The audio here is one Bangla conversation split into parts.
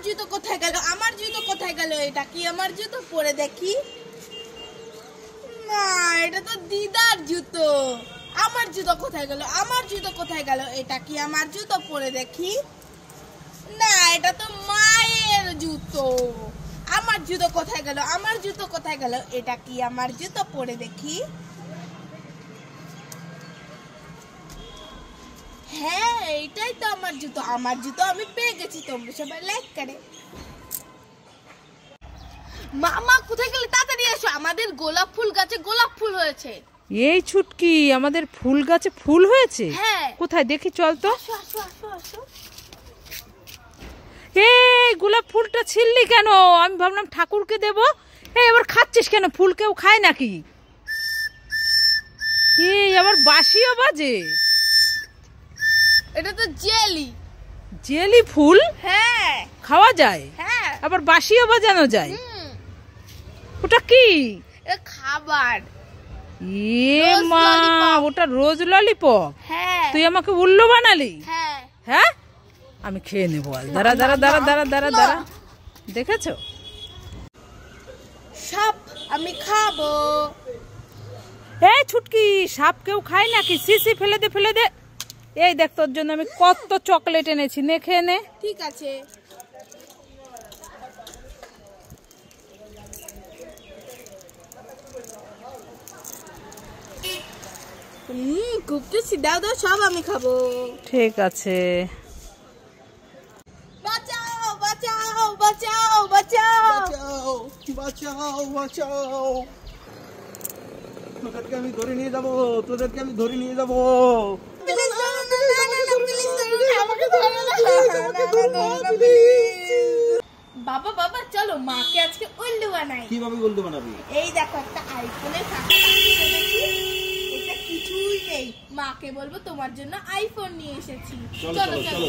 জুতো কোথায় গেল? আমার জুতো কোথায় গেল? এটা কি আমার জুতো? পরে দেখি। না, এটা তো দিদার জুতো। আমার জুতো কোথায় গেল? আমার জুতো কোথায় গেল? এটা কি আমার জুতো? পরে দেখি। না, এটা তো মায়ের জুতো। আমার জুতো কোথায় গেল? আমার জুতো কোথায় গেল? এটা কি আমার জুতো? পরে দেখি। হ্যাঁ, এটাই তো আমার জুতো। আমার জুতো আমি পেয়ে গেছি। তোমরা সবাই লাইক করে। মামা কোথায় গেলে? তাড়াতাড়ি এসো, আমাদের গোলাপ ফুল গাছে গোলাপ ফুল হয়েছে। এই ছুটকি, আমাদের ফুল গাছে ফুল হয়েছে? হ্যাঁ। কোথায় দেখি, চল তো। আসো আসো আসো আসো। এই গোলাপ ফুলটা ছিললি কেন? আমি ভাবলাম ঠাকুরকে দেব। এই আবার খাচ্ছিস কেন? ফুল কেউ খায় নাকি? এই আবার বাসিও বাজে। এটা তো জেলি। জেলি ফুল? হ্যাঁ। খাওয়া যায়? হ্যাঁ। আবার বাসিও বাজানো যায়? ওটা কি? এটা খাবার। এ মা, ওটা রোজ ললিপপ? হ্যাঁ। তুই আমাকে উল্লু বানালি? হ্যাঁ। হ্যাঁ, আমি খেয়ে নেবো। দাঁড়া দাঁড়া দাঁড়া দাঁড়া দাঁড়া দাঁড়া। দেখেছো? সাপ আমি খাবো। এই ছুটকি, সাপ কেউ খায় নাকি? সিসি, ফেলে দে ফেলে দে। এই দেখ, তোর জন্য আমি কত চকলেট এনেছি, নে খেয়ে নে। ঠিক আছে। খুব টেস্টি। দাও দাও, সব আমি খাবো। ঠিক আছে। বাঁচাও বাঁচাও বাঁচাও বাঁচাও বাঁচাও বাঁচাও। তোদেরকে আমি ধরে নিয়ে যাবো, তোদেরকে আমি ধরে নিয়ে যাবো। বাবা বাবা চলো মাকে আজকে উল্লু বানাই। কিভাবে উল্লু বানাবি? এই দেখো, একটা আইফোনের এটা কিছুই নেই। মাকে বলবো তোমার জন্য আইফোন নিয়ে এসেছি। চলো চলো।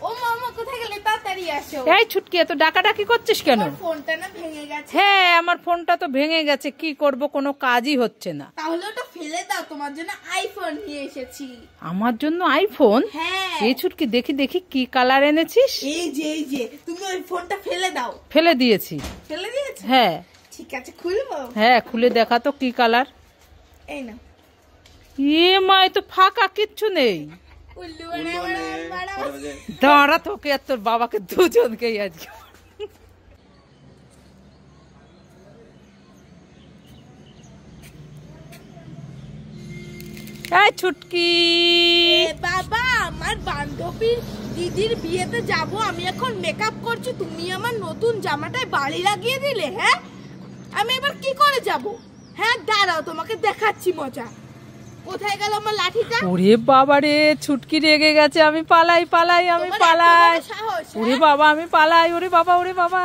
ও মামা কোথায় গেলে? তাড়াতাড়ি আসো। এই ছুটকি, এত ডাকাডাকি করছিস কেন? ফোনটা না ভেঙে গেছে। হ্যাঁ, আমার ফোনটা তো ভেঙে গেছে। কি করব, কোনো কাজই হচ্ছে না। তাহলে ওটা ফেলে দাও, তোমার জন্য আইফোন নিয়ে এসেছি। আমার জন্য আইফোন? হ্যাঁ। এই ছুটকি, দেখি দেখি কি কালার এনেছিস। এই যে তুমি ওই ফোনটা ফেলে দাও। ফেলে দিয়েছি। ফেলে দিয়েছো? হ্যাঁ। ঠিক আছে, খুলবো? হ্যাঁ, খুলে দেখা তো কি কালার। এই না। এ মা, এ তো ফাঁকা, কিচ্ছু নেই। উল্লু বানাও। দাঁড়া, তোকে আর তোর বাবাকে দুজনকেই আজকে। এই ছুটকি, বাবা, আমার বান্ধবীর দিদির বিয়েতে যাব, আমি এখন মেকআপ করছি, তুমি আমার নতুন জামাটায় বালি লাগিয়ে দিলে। হ্যাঁ, আমি এবার কি করে যাব? হ্যাঁ দাঁড়াও, তোমাকে দেখাচ্ছি মজা। কোথায় গেল আমার লাঠিটা? ওরে বাবা রে, ছুটকি রেগে গেছে। আমি পালাই পালাই, আমি পালাই। সাহস? ওরে বাবা, আমি পালাই। ওরে বাবা, ওরে বাবা।